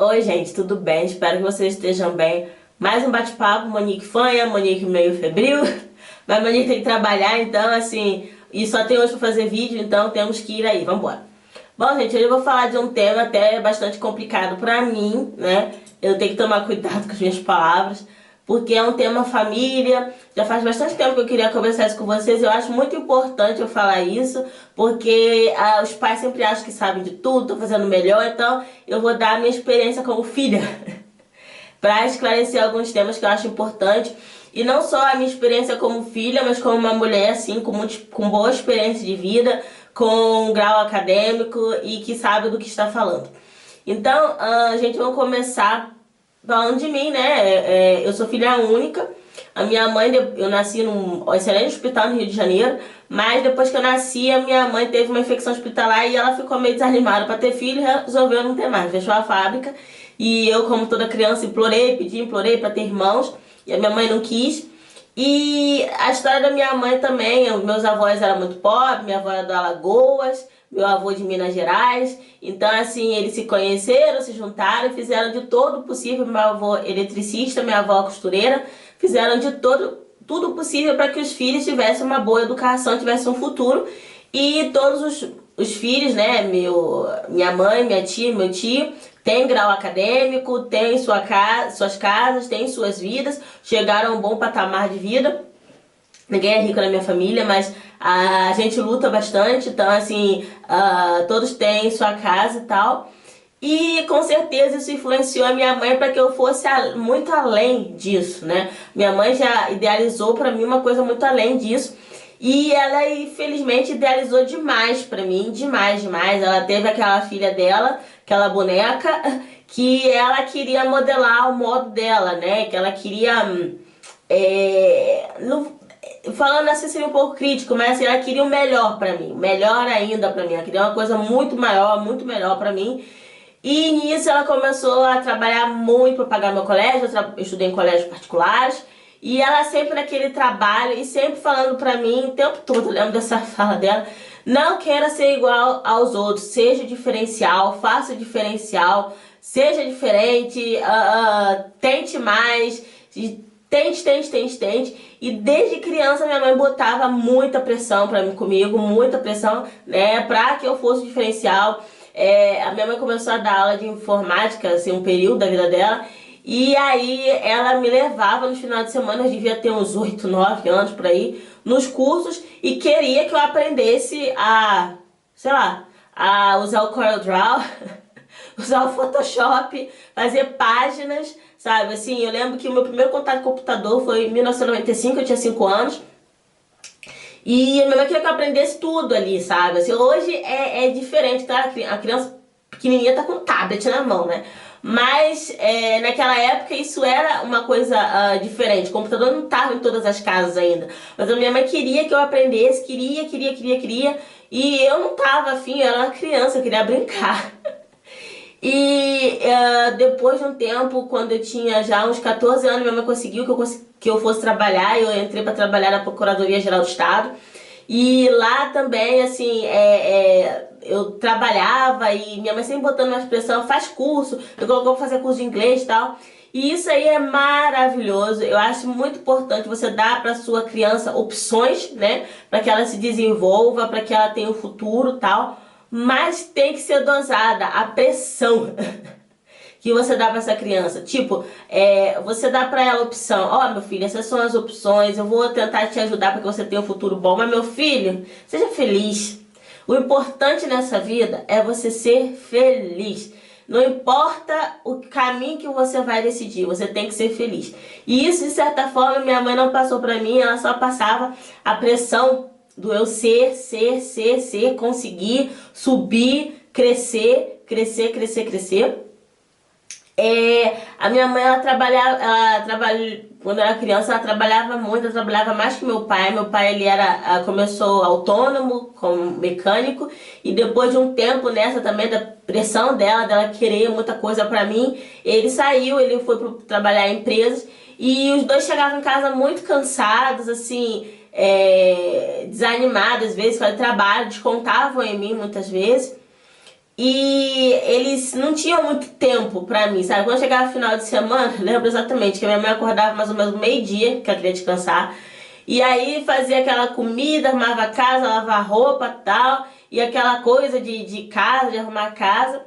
Oi, gente, tudo bem? Espero que vocês estejam bem. Mais um bate-papo, Monique fanha, Monique meio febril, mas Monique tem que trabalhar, então, assim, e só tem hoje para fazer vídeo, então temos que ir aí, vamos embora. Bom, gente, hoje eu vou falar de um tema até bastante complicado para mim, né? Eu tenho que tomar cuidado com as minhas palavras, porque é um tema família. Já faz bastante tempo que eu queria conversar isso com vocês. Eu acho muito importante eu falar isso, porque os pais sempre acham que sabem de tudo, estão fazendo melhor, então eu vou dar a minha experiência como filha para esclarecer alguns temas que eu acho importante. E não só a minha experiência como filha, mas como uma mulher assim, com boa experiência de vida, com um grau acadêmico e que sabe do que está falando. Então, gente, vamos começar falando de mim, né? Eu sou filha única. A minha mãe, eu nasci num excelente hospital no Rio de Janeiro, mas depois que eu nasci, a minha mãe teve uma infecção hospitalar e ela ficou meio desanimada para ter filho e resolveu não ter mais, fechou a fábrica. E eu, como toda criança, implorei para ter irmãos, e a minha mãe não quis. E a história da minha mãe também, meus avós eram muito pobres, minha avó era do Alagoas, meu avô de Minas Gerais. Então, assim, eles se conheceram, se juntaram e fizeram de todo o possível. Meu avô eletricista, minha avó costureira, fizeram de tudo possível para que os filhos tivessem uma boa educação, tivessem um futuro. E todos os filhos, né, minha mãe, minha tia, meu tio, têm grau acadêmico, têm suas casas, têm suas vidas, chegaram a um bom patamar de vida. Ninguém é rico na minha família, mas a gente luta bastante, então assim, todos têm sua casa e tal. E com certeza isso influenciou a minha mãe para que eu fosse muito além disso, né? Minha mãe já idealizou para mim uma coisa muito além disso. E ela, infelizmente, idealizou demais pra mim, demais, demais. Ela teve aquela filha dela, aquela boneca, que ela queria modelar o modo dela, né? Que ela queria. Falando assim, seria um pouco crítico, mas assim, ela queria o melhor pra mim, melhor ainda pra mim. Ela queria uma coisa muito maior, muito melhor pra mim. E nisso ela começou a trabalhar muito para pagar meu colégio. Eu estudei em colégios particulares. E ela sempre naquele trabalho e sempre falando pra mim o tempo todo, eu lembro dessa fala dela: não queira ser igual aos outros, seja diferencial, faça diferencial, seja diferente, tente mais, tente. E desde criança minha mãe botava muita pressão pra mim, comigo, muita pressão, né, pra que eu fosse diferencial. A minha mãe começou a dar aula de informática, assim, um período da vida dela. E aí ela me levava nos finais de semana, eu devia ter uns 8, 9 anos por aí, nos cursos, e queria que eu aprendesse a, sei lá, a usar o CorelDRAW, usar o Photoshop, fazer páginas, sabe? Assim, eu lembro que o meu primeiro contato com o computador foi em 1995, eu tinha 5 anos. E a minha mãe queria que eu aprendesse tudo ali, sabe? Assim, hoje é diferente, tá? A criança pequenininha tá com um tablet na mão, né? Mas naquela época isso era uma coisa diferente. O computador não estava em todas as casas ainda. Mas a minha mãe queria que eu aprendesse, queria. E eu não tava afim, eu era uma criança, eu queria brincar. E depois de um tempo, quando eu tinha já uns 14 anos, minha mãe conseguiu que eu fosse trabalhar. Eu entrei para trabalhar na Procuradoria Geral do Estado. E lá também, assim, eu trabalhava e minha mãe sempre botando uma expressão: faz curso, eu colocou pra fazer curso de inglês e tal. E isso aí é maravilhoso. Eu acho muito importante você dar para sua criança opções, né? Para que ela se desenvolva, para que ela tenha um futuro e tal. Mas tem que ser dosada a pressão que você dá para essa criança. Tipo, você dá para ela a opção: ó, meu filho, essas são as opções, eu vou tentar te ajudar para que você tenha um futuro bom, mas meu filho, seja feliz. O importante nessa vida é você ser feliz. Não importa o caminho que você vai decidir, você tem que ser feliz. E isso, de certa forma, minha mãe não passou para mim, ela só passava a pressão do eu ser, conseguir, subir, crescer. A minha mãe, quando eu era criança, ela trabalhava muito, ela trabalhava mais que meu pai. Meu pai, ele começou autônomo, como mecânico, e depois de um tempo nessa também, da pressão dela querer muita coisa pra mim, ele saiu, ele foi trabalhar em empresas, e os dois chegavam em casa muito cansados, assim, desanimados, às vezes, com o trabalho, descontavam em mim muitas vezes. E eles não tinham muito tempo pra mim, sabe? Quando chegava final de semana, lembro exatamente que a minha mãe acordava mais ou menos meio-dia, que ela queria descansar. E aí fazia aquela comida, arrumava a casa, lavava roupa e tal. E aquela coisa de casa, de arrumar a casa.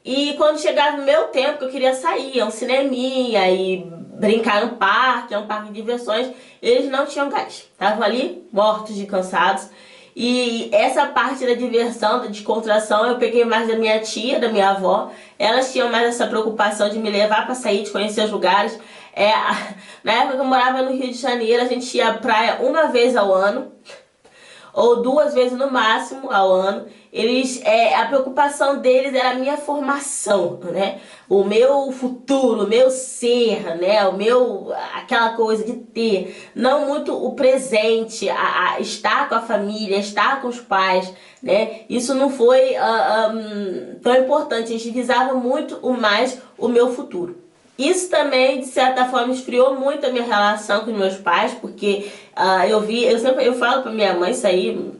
E quando chegava o meu tempo, que eu queria sair, ia um cineminha e brincar no parque, um parque de diversões, eles não tinham gás. Estavam ali, mortos de cansados. E essa parte da diversão, da descontração, eu peguei mais da minha tia, da minha avó. Elas tinham mais essa preocupação de me levar para sair, de conhecer os lugares. Na época que eu morava no Rio de Janeiro, a gente ia à praia uma vez ao ano ou 2 vezes no máximo ao ano. A preocupação deles era a minha formação, né? O meu futuro, o meu ser, né? Aquela coisa de ter, não muito o presente, a estar com a família, estar com os pais, né? Isso não foi tão importante. A gente visava muito mais o meu futuro. Isso também, de certa forma, esfriou muito a minha relação com os meus pais, porque eu falo pra minha mãe isso aí,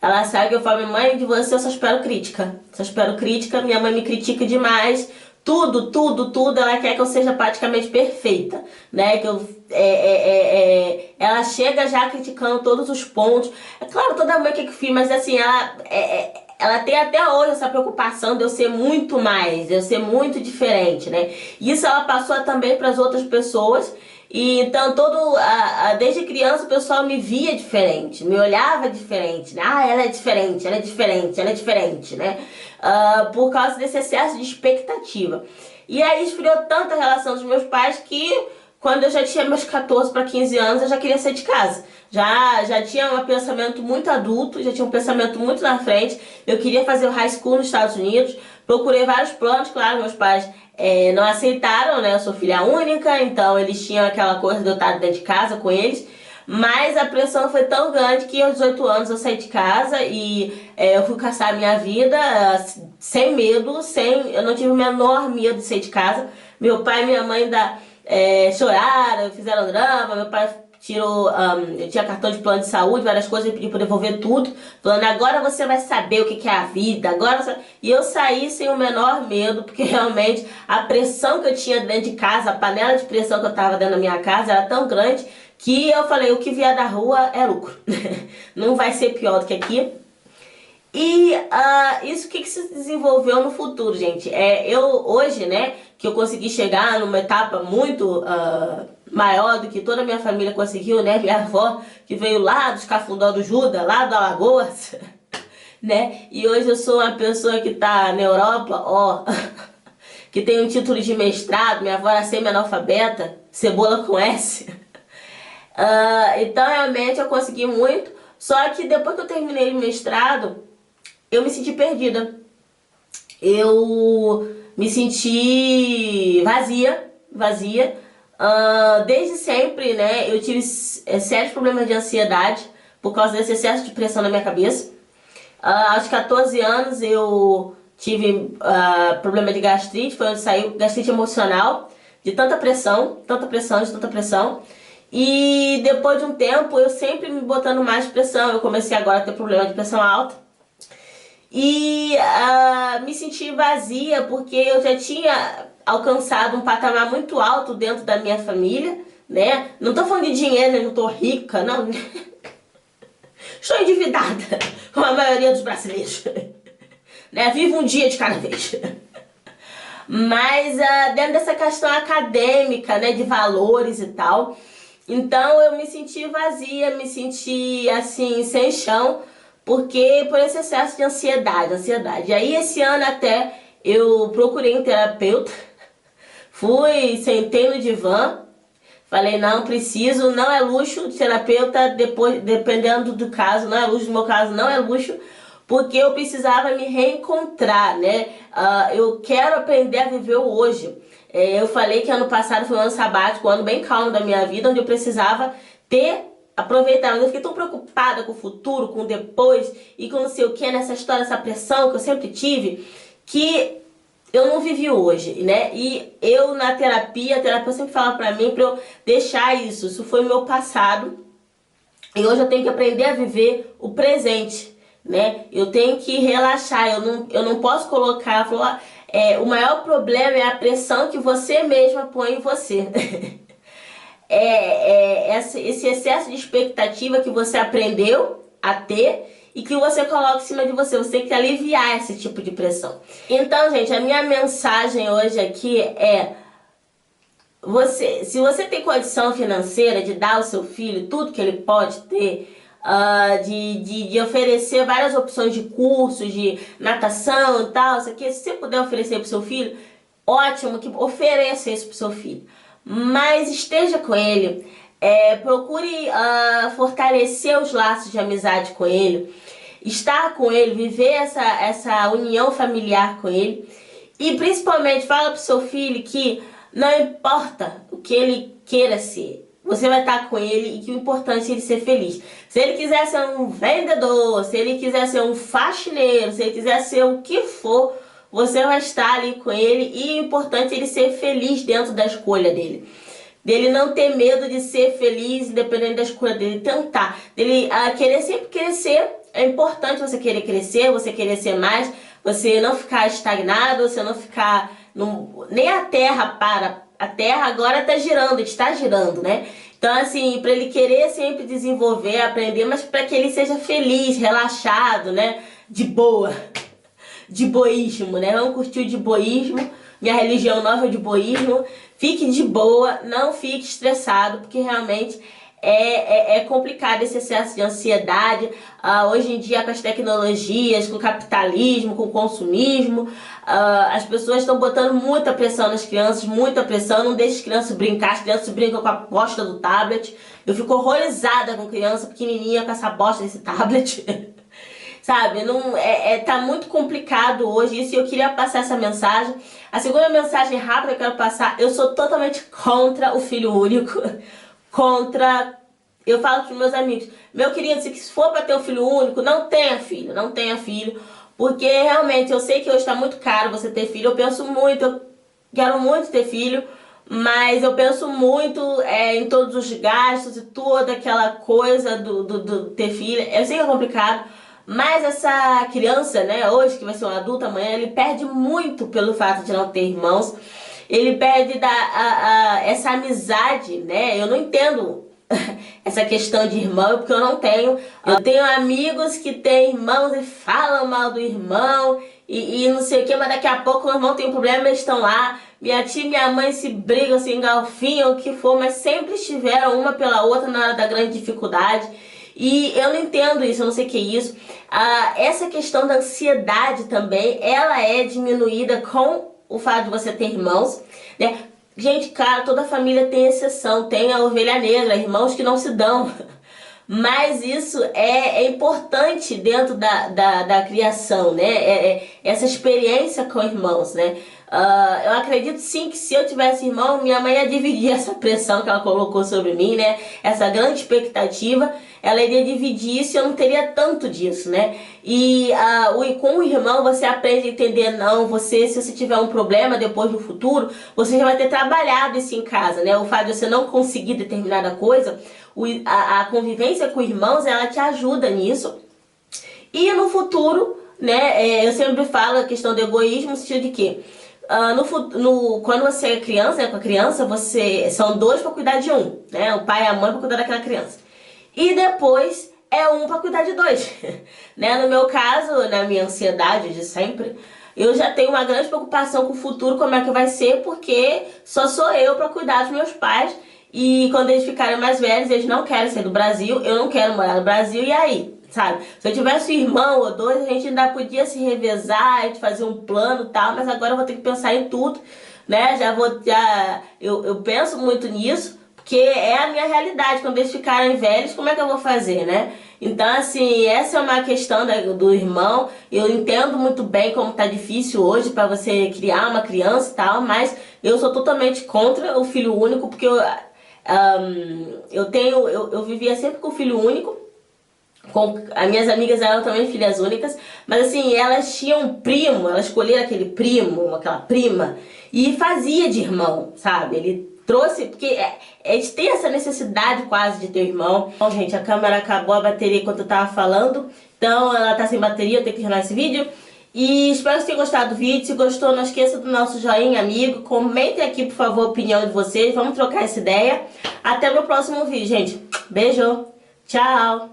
ela sabe que eu falo: mãe, de você eu só espero crítica. Só espero crítica, minha mãe me critica demais. Tudo, ela quer que eu seja praticamente perfeita, né? Ela chega já criticando todos os pontos. É claro, toda mãe quer que o filho, mas assim, ela tem até hoje essa preocupação de eu ser muito mais, de eu ser muito diferente, né? Isso ela passou também para as outras pessoas. E então desde criança o pessoal me via diferente, me olhava diferente, né? Ah, ela é diferente, ela é diferente, ela é diferente, né? Por causa desse excesso de expectativa. E aí esfriou tanto a relação dos meus pais que quando eu já tinha meus 14 para 15 anos eu já queria sair de casa. Já tinha um pensamento muito adulto, já tinha um pensamento muito na frente. Eu queria fazer o high school nos Estados Unidos, procurei vários planos, claro, meus pais não aceitaram, né? Eu sou filha única, então eles tinham aquela coisa de eu estar dentro de casa com eles. Mas a pressão foi tão grande que aos 18 anos eu saí de casa e eu fui caçar a minha vida sem medo, eu não tive o menor medo de sair de casa. Meu pai e minha mãe ainda choraram, fizeram drama. Meu pai eu tinha cartão de plano de saúde, várias coisas, ele pediu para devolver tudo, falando: agora você vai saber o que é a vida, E eu saí sem o menor medo, porque realmente a pressão que eu tinha dentro de casa, a panela de pressão que eu estava dentro da minha casa era tão grande que eu falei: o que vier da rua é lucro, não vai ser pior do que aqui. E isso que se desenvolveu no futuro, gente? Eu hoje, né, que eu consegui chegar numa etapa muito maior do que toda a minha família conseguiu, né? Minha avó, que veio lá dos Cafundó do Juda, lá do Alagoas, né? E hoje eu sou uma pessoa que tá na Europa, ó, que tem um título de mestrado. Minha avó era semi-analfabeta, cebola com S. Então realmente eu consegui muito. Só que depois que eu terminei o mestrado, eu me senti perdida. Eu me senti vazia. Desde sempre, né, eu tive sérios problemas de ansiedade por causa desse excesso de pressão na minha cabeça. Aos 14 anos eu tive problema de gastrite, foi onde saiu gastrite emocional, de tanta pressão. E depois de um tempo eu sempre me botando mais pressão, eu comecei agora a ter problema de pressão alta. E me senti vazia porque eu já tinha alcançado um patamar muito alto dentro da minha família, né? Não tô falando de dinheiro, eu não tô rica, não. Estou endividada, como a maioria dos brasileiros, né? Vivo um dia de cada vez. Mas dentro dessa questão acadêmica, né, de valores e tal, então eu me senti vazia, me senti assim, sem chão, porque por esse excesso de ansiedade. E aí esse ano até eu procurei um terapeuta, sentei no divã, falei: não, preciso, não é luxo de terapeuta, depois, dependendo do caso, não é luxo, no meu caso não é luxo, porque eu precisava me reencontrar, né? Eu quero aprender a viver o hoje. Eu falei que ano passado foi um ano sabático, um ano bem calmo da minha vida, onde eu precisava aproveitar. Mas eu fiquei tão preocupada com o futuro, com o depois e com não sei o que, nessa história, essa pressão que eu sempre tive, que eu não vivi hoje, né? E eu na terapia, a terapeuta sempre fala pra mim pra eu deixar isso foi o meu passado. E hoje eu tenho que aprender a viver o presente, né? Eu tenho que relaxar, eu não posso colocar, falar, o maior problema é a pressão que você mesma põe em você. Esse excesso de expectativa que você aprendeu a ter e que você coloca em cima de você. Você tem que aliviar esse tipo de pressão. Então, gente, a minha mensagem hoje aqui é: se você tem condição financeira de dar ao seu filho tudo que ele pode ter, de oferecer várias opções de cursos, de natação e tal, isso aqui, se você puder oferecer para o seu filho, ótimo, que ofereça isso para o seu filho. Mas esteja com ele, procure fortalecer os laços de amizade com ele, estar com ele, viver essa união familiar com ele. E principalmente fala pro seu filho que não importa o que ele queira ser, você vai estar com ele e que o importante é ele ser feliz. Se ele quiser ser um vendedor, se ele quiser ser um faxineiro, se ele quiser ser o que for, você vai estar ali com ele e o importante é ele ser feliz dentro da escolha dele. Dele não ter medo de ser feliz, independente da escolha dele, tentar. Dele querer sempre crescer. É importante você querer crescer, você querer ser mais, você não ficar estagnado, você não ficar... nem a Terra para. A Terra agora está girando, né? Então, assim, para ele querer sempre desenvolver, aprender, mas para que ele seja feliz, relaxado, né? De boa. De boísmo, né? Vamos curtir o de boísmo. Minha religião nova é de boísmo. Fique de boa, não fique estressado, porque realmente é complicado esse excesso de ansiedade. Hoje em dia, com as tecnologias, com o capitalismo, com o consumismo, as pessoas estão botando muita pressão nas crianças, muita pressão. Não deixe as crianças brincar, as crianças brincam com a bosta do tablet. Eu fico horrorizada com criança pequenininha com essa bosta desse tablet. Sabe, tá muito complicado hoje isso e eu queria passar essa mensagem. A segunda mensagem rápida que eu quero passar: eu sou totalmente contra o filho único. Eu falo para os meus amigos: meu querido, se for para ter um filho único, não tenha filho, não tenha filho. Porque realmente eu sei que hoje está muito caro você ter filho. Eu penso muito, eu quero muito ter filho, mas eu penso muito em todos os gastos e toda aquela coisa do ter filho. Eu sei que é complicado. Mas essa criança, né, hoje que vai ser um adulto amanhã, ele perde muito pelo fato de não ter irmãos. Ele perde essa amizade, né? Eu não entendo essa questão de irmão, porque eu não tenho. Eu tenho amigos que têm irmãos e falam mal do irmão e não sei o que, mas daqui a pouco o irmão tem um problema, eles estão lá. Minha tia e minha mãe se brigam, se engalfinham, o que for, mas sempre estiveram uma pela outra na hora da grande dificuldade. E eu não entendo isso, eu não sei o que é isso. Essa questão da ansiedade também, ela é diminuída com o fato de você ter irmãos, né? Gente, cara, toda família tem exceção, tem a ovelha negra, irmãos que não se dão. Mas isso é importante dentro da criação, né? Essa experiência com irmãos, né? Eu acredito sim que se eu tivesse irmão, minha mãe ia dividir essa pressão que ela colocou sobre mim, né? Essa grande expectativa, ela iria dividir isso e eu não teria tanto disso, né? E com o irmão você aprende a entender, não, se você tiver um problema depois no futuro, você já vai ter trabalhado isso em casa, né? O fato de você não conseguir determinada coisa, a convivência com irmãos, ela te ajuda nisso. E no futuro, né, eu sempre falo a questão do egoísmo, no sentido de que quando você é criança, né, com a criança, são dois para cuidar de um, né? O pai e a mãe para cuidar daquela criança. E depois é um para cuidar de dois. Né? No meu caso, na minha ansiedade de sempre, eu já tenho uma grande preocupação com o futuro, como é que vai ser, porque só sou eu para cuidar dos meus pais. E quando eles ficarem mais velhos, eles não querem sair do Brasil, eu não quero morar no Brasil, e aí? Sabe? Se eu tivesse um irmão ou dois, a gente ainda podia se revezar, a gente fazer um plano e tal, mas agora eu vou ter que pensar em tudo, né? Eu penso muito nisso, porque é a minha realidade. Quando eles ficarem velhos, como é que eu vou fazer, né? Então, assim, essa é uma questão do irmão. Eu entendo muito bem como tá difícil hoje para você criar uma criança e tal, mas eu sou totalmente contra o filho único, porque eu vivia sempre com filho único. As minhas amigas eram também filhas únicas, mas assim, elas tinham um primo, elas escolheram aquele primo, aquela prima, e fazia de irmão, sabe? Ele trouxe, porque eles têm essa necessidade quase de ter irmão. Bom, gente, a câmera acabou a bateria enquanto eu tava falando, Então ela tá sem bateria, eu tenho que terminar esse vídeo. E espero que vocês tenham gostado do vídeo. Se gostou, não esqueça do nosso joinha, amigo. Comentem aqui, por favor, a opinião de vocês. Vamos trocar essa ideia. Até o meu próximo vídeo, gente. Beijo. Tchau.